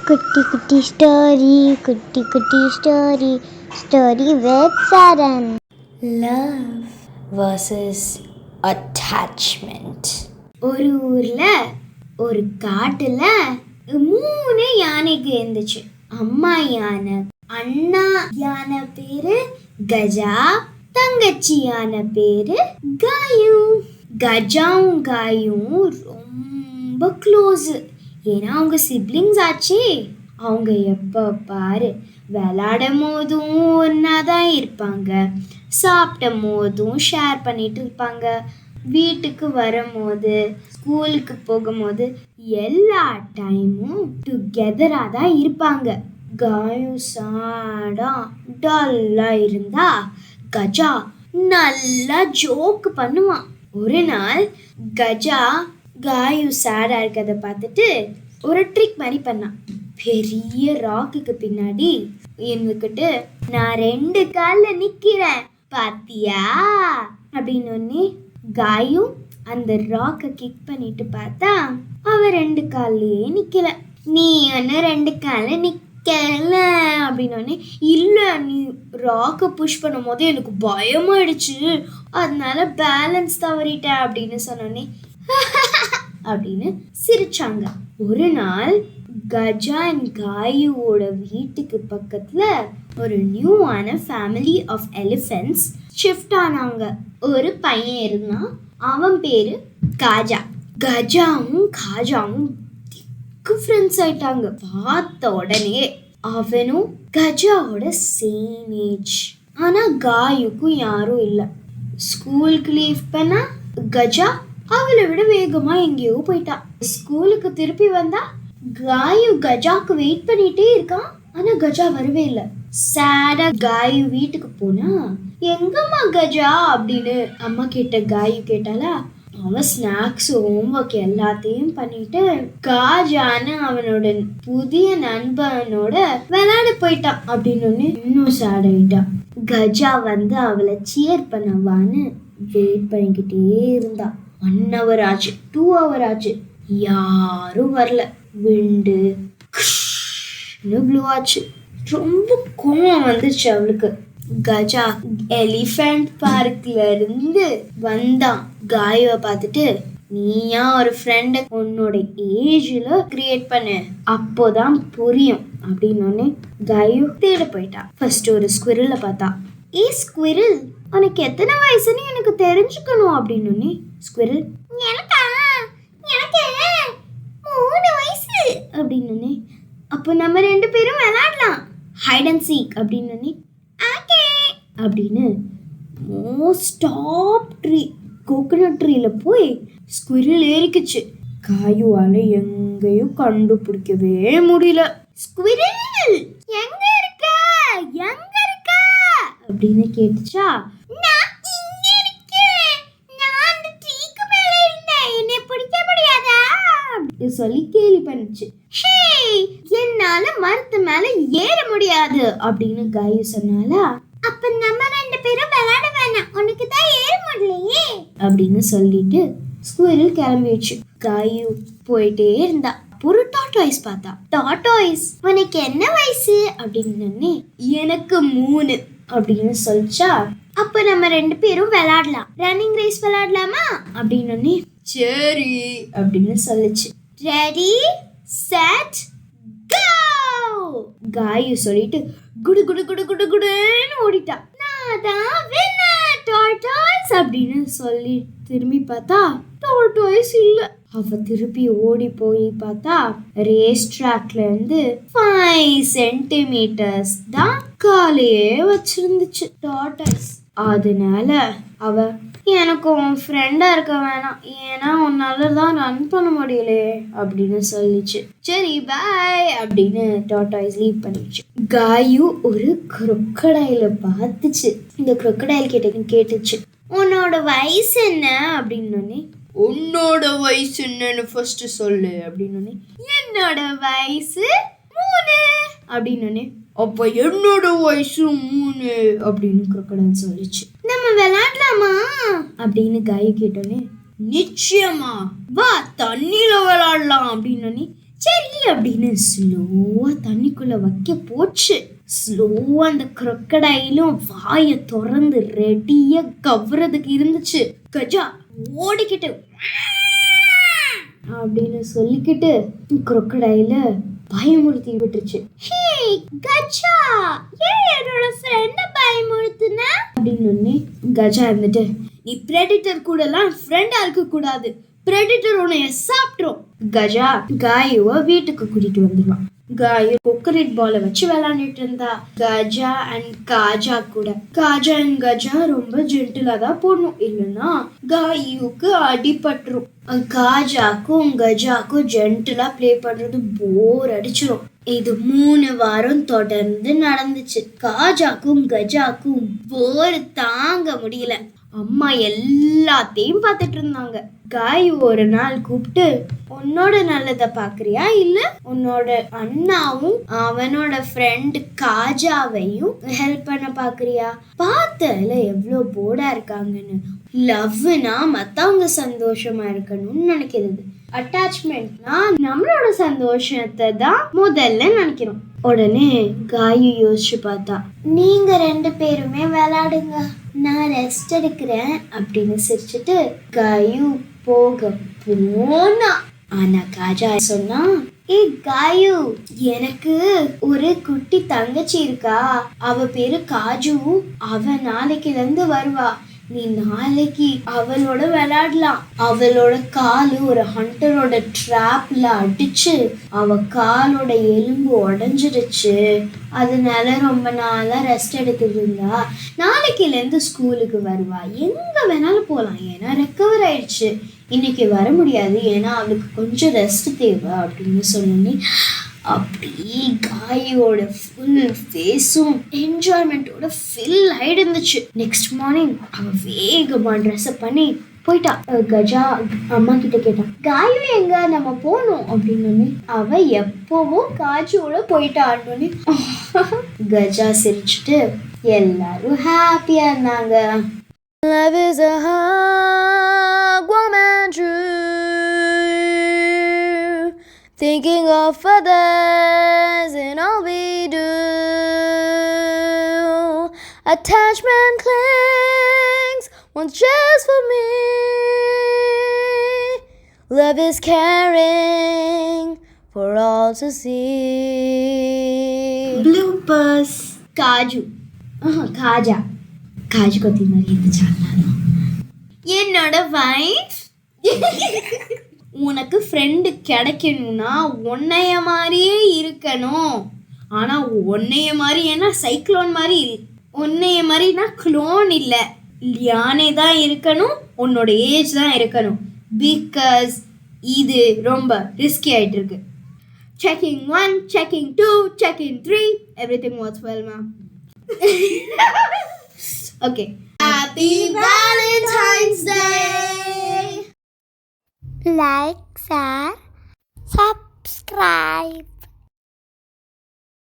குட்டி குட்டி ஸ்டோரி, குட்டி குட்டி story, story with Charan. Love versus attachment. ஒரு ஊர்ல ஒரு காட்டுல 3 யானைக்கு இருந்துச்சு. அம்மா யானை, அண்ணா யானை பேரு கஜா, தங்கச்சி யானை பேரு காயு. கஜாவும் காயும் ரொம்ப க்ளோஸ். ஏன்னா அவங்க சிப்ளிங்ஸ் ஆச்சு. அவங்க எப்போ பாரு விளையாடும் போதும் ஒன்னாதான் இருப்பாங்க, சாப்பிடும் போதும் ஷேர் பண்ணிட்டு இருப்பாங்க, வீட்டுக்கு வரும்போது ஸ்கூலுக்கு போகும்போது எல்லா டைமும் டுகெதராக தான் இருப்பாங்க. காயும் சாடா டல்லா இருந்தா கஜா நல்லா ஜோக்கு பண்ணுவான். ஒரு நாள் கஜா காயு சேடா இருக்கிறத பார்த்துட்டு ஒரு ட்ரிக் மாதிரி பண்ணான். பெரிய ராக்குக்கு பின்னாடி இருந்துக்கிட்டு, நான் 2 காலில் நிக்கிறேன் பாத்தியா அப்படின்னு காயும் அந்த ராக்கை கிக் பண்ணிட்டு பார்த்தா அவ 2 கால்லயே நிக்கல. நீ 2 கால நிக்கல அப்படின்னு, இல்ல நீ ராக்கை புஷ் பண்ணும் போது எனக்கு பயமாயிடுச்சு, அதனால பேலன்ஸ் தவறிட்ட அப்படின்னு சொன்னோன்னே அப்படின்னு சிரிச்சாங்க. ஒரு நாள் கஜா அண்ட் காயுவோட வீட்டுக்கு பக்கத்துல ஒரு நியூவான ஃபேமிலி ஆஃப் எலிஃபென்ட்ஸ் ஷிஃப்ட் ஆனாங்க. ஒரு பையன் இருந்தான், அவன் பேரு காஜா. கஜாவும் காஜாவும் திக்கு ஃப்ரெண்ட்ஸ் ஆயிட்டாங்க. பார்த்த உடனே அவனும் கஜாவோட சேம் ஏஜ். ஆனா காயுக்கும் யாரும் இல்லை. ஸ்கூலுக்கு லீவ் பண்ணா கஜா அவளை விட வேகமா எங்கேயோ போயிட்டான். ஸ்கூலுக்கு திருப்பி வந்தா காயு கஜாக்கு வெயிட் பண்ணிட்டே இருக்கான். ஆனா கஜா வரவே இல்லை. சேடா காயு வீட்டுக்கு போனா, எங்கம்மா கஜா அப்படின்னு அம்மா கேட்ட காயு கேட்டாலா, அவன் ஸ்நாக்ஸ் ஹோம்ஒர்க் எல்லாத்தையும் பண்ணிட்டு காஜான்னு அவனோட புதிய நண்பனோட விளையாட போயிட்டான் அப்படின்னு இன்னும் சேட் ஆயிட்டான். கஜா வந்து அவளை சியர் பண்ணவான்னு வெயிட் பண்ணிக்கிட்டே இருந்தா. 1 hour ஆச்சு, 2 hour ஆச்சு, யாரும் வரல. விண்டு ப்ளூ ஆச்சு. ரொம்ப கோவம் வந்துச்சு அவளுக்கு. கஜா எலிஃபென்ட் பார்க்ல இருந்து வந்தான். காயுவை பார்த்துட்டு, நீயா ஒரு ஃப்ரெண்டை உன்னோட ஏஜ்ல கிரியேட் பண்ணு, அப்போதான் புரியும் அப்படின்னு காயு தேட போயிட்டா. ஃபர்ஸ்ட் ஒரு ஸ்குவிரலை பார்த்தா. ஏ ஸ்குவிரல், உனக்கு எத்தனை வயசுன்னு எனக்கு தெரிஞ்சுக்கணும் அப்படின்னு. ஸ்குவிரல், எனக்கு 3 வயசு அப்படின்னு. அப்போ நம்ம 2 பேரும் விளையாடலாம், ஹைட் அண்ட் சீக் அப்படின்னு. அப்படின்னு மோஸ்ட் டாப் ட்ரீ கோகனட் ட்ரீல போய் ஸ்குவிரல் ஏறிக்குச்சு. காயுவால எங்கேயும் கண்டுபிடிக்கவே முடியல. ஸ்குவிரல் எங்க இருக்க அப்படின்னு கேட்டுச்சா. நான் இங்க இருக்கேன், நான் அந்த ட்ரீக்கு மேல இருந்தேன், என்னை பிடிக்க முடியாதா அப்படி சொல்லி கேலி பண்ணுச்சு. ஹே, என்னால மரத்து மேல ஏற முடியாது அப்படின்னு காயு சொன்னாலா. அப்ப நம்ம 2 பேரும் விளையாட வேணாம், உனக்கு தான் ஏற முடியலையே அப்படின்னு சொல்லிட்டு ஸ்குவிரல் கிளம்பிடுச்சு. காயு போயிட்டே இருந்தா. ஒரு டாட்டாய்ஸ் பார்த்தா. டாட்டாய்ஸ், உனக்கு என்ன வயசு அப்படின்னு. எனக்கு 3 அப்படின்னு சொல்லிச்சா. அப்ப நம்ம 2 பேரும் விளையாடலாம், ரன்னிங் ரேஸ் விளையாடலாமா அப்படின்னு. சரி அப்படின்னு சொல்லிச்சு. Ready set go. காயு சொல்லிட்டு குடு குடு குடு குடு குடுன்னு ஓடிட்டா. நான் தான் வின்னர் டாட்டாய்ஸ் அப்படின்னு சொல்லி திரும்பி பார்த்தா டாட்டாய்ஸ் இல்ல. அவ திருப்பி ஓடி போய் பார்த்தா ரேஸ் ட்ராக்ல இருந்து 5 centimeters தான் காலையே வச்சிருந்துச்சு டாட்டாய்ஸ். அதனால அவ, எனக்கு உன் ஃப்ரெண்டா இருக்க வேணாம், ஏன்னா உன்னால தான் ரன் பண்ண முடியலையே அப்படின்னு சொல்லிச்சு. சரி பாய் அப்படின்னு டாட்டாய்ஸ் லீவ் பண்ணிடுச்சு. காயு ஒரு crocodile பார்த்துச்சு. இந்த crocodile கேட்டுச்சு, உன்னோட வயசு என்ன அப்படின்னு. உன்னோட வயசு என்னன்னு ஃபர்ஸ்ட் சொல்லு அப்படின்னு. என்னோட வயசு 3 அப்படின்னு. அப்ப என்னோட வயசு 3 அப்படின்னு crocodile சொல்லிச்சு. நம்ம விளையாடலாமா அப்படின்னு காயு கேட்டோன்னே, நிச்சயமா வா தண்ணியில விளையாடலாம் அப்படின்னு. சரி அப்படின்னு ஸ்லோவா தண்ணிக்குள்ள வைக்க போச்சு. ஸ்லோவா அந்த crocodileம் வாயை திறந்து ரெடியா கவ்றதுக்கு இருந்துச்சு. கஜா ஓடிக்கிட்டு அப்படின்னு சொல்லிக்கிட்டு crocodile பயமுறுத்தி விட்டுருச்சு. ஹே கஜா, ஏன் என்னோட ஃப்ரெண்ட பயமுறுத்துன அப்படின்னு கஜா இருந்துட்டு, நீ பிரெடிட்டர் கூட எல்லாம் ஃப்ரெண்டா இருக்க கூடாது, பிரெடிட்டர் உன்னைய சாப்பிட்ரும். கஜா காயுவ வீட்டுக்கு கூட்டிட்டு வந்துருவான். காயு கொக்கரேட் பாலை வச்சு விளையாண்டுட்டு இருந்தா கஜா அண்ட் காஜா கூட. காஜா அண்ட் கஜா ரொம்ப ஜென்டிலா தான் போடணும், இல்லைன்னா காயுக்கு அடிபட்டுரும். காஜாக்கும் கஜாக்கும் ஜென்டிலா பிளே பண்றது போர் அடிச்சிரும். இது 3 வாரம் தொடர்ந்து நடந்துச்சு. காஜாக்கும் கஜாக்கும் போர் தாங்க முடியல. அம்மா எல்லாத்தையும் பார்த்துட்டு இருந்தாங்க. காய் ஒரு நாள் கூப்பிட்டு, உன்னோட நல்லதை பாக்குறியா இல்ல உன்னோட அண்ணாவும் அவனோட ஃப்ரெண்ட் காஜாவையும் ஹெல்ப் பண்ண பாக்குறியா? பார்த்தல எவ்வளோ போர்டா இருக்காங்கன்னு. லவ்னா மத்தவங்க சந்தோஷமா இருக்கணும்னு நினைக்கிறது, அட்டாச்மெண்ட்னா நம்மளோட சந்தோஷத்தை தான் முதல்ல நினைக்கிறோம். உடனே காயு யோசிச்சு பார்த்தா, நீங்க 2 பேருமே விளையாடுங்க, நான் ரெஸ்ட் எடுக்கிறேன் அப்படின்னு சிரிச்சுட்டு காயு போக போனா. ஆனா காஜா சொன்னா, ஏ காயு, எனக்கு ஒரு குட்டி தங்கச்சி இருக்கா, அவ பேரு காஜு, அவ நாளைக்குல இருந்து வருவா, நீ நாளைக்கு அவளோட விளையாடலாம். அவளோட காலு ஒரு ஹண்டரோட ட்ராப்ல அடிச்சு அவ காலோட எலும்பு உடஞ்சிருச்சு, அதனால ரொம்ப நாளா ரெஸ்ட் எடுத்துட்டு இருந்தா, நாளைக்குல இருந்து ஸ்கூலுக்கு வருவா, எங்க வேணாலும் போகலாம், ஏன்னா ரெக்கவர் ஆயிடுச்சு, இன்னைக்கு வர முடியாது ஏன்னா அவளுக்கு கொஞ்சம் ரெஸ்ட் தேவை அப்படின்னு சொன்னேன். அப்படி காயோட ஃபுல் ஃபேஸும் என்ஜாய்மெண்ட்டோட ஃபில் ஆயிடுச்சு. நெக்ஸ்ட் மார்னிங் அவ வேகமா ட்ரெஸ்அப் பண்ணி போயிட்டா. கஜா அம்மா கிட்ட கேட்டான், காயு எங்க, நம்ம போகணும் அப்படின்னு. அவ எப்பவோ காஜோட போயிட்டான்னு கஜா சிரிச்சுட்டு எல்லாரும் ஹாப்பியா இருந்தாங்க. Love is a heartwarming truth, thinking of others in all we do. Attachment clings once just for me. Love is caring for all to see. Bloopers. Kaju. Kaja. Kaju கொத்தி மாதிரி இருந்துச்சாங்க. என்னோட வைஃப், உனக்கு ஃப்ரெண்டு கிடைக்கணும்னா உன்னைய மாதிரியே இருக்கணும், ஆனா உன்னைய மாதிரி ஏன்னா சைக்ளோன் மாதிரி, உன்னைய மாதிரினா க்ளோன் இல்லை, யானை தான் இருக்கணும், உன்னோட ஏஜ் தான் இருக்கணும், பிகாஸ் இது ரொம்ப ரிஸ்கி ஆயிட்டு இருக்கு. Checking 1, checking 2, checking 3, everything was well, ma'am. Okay. Happy Valentine's Day. Like, share, subscribe.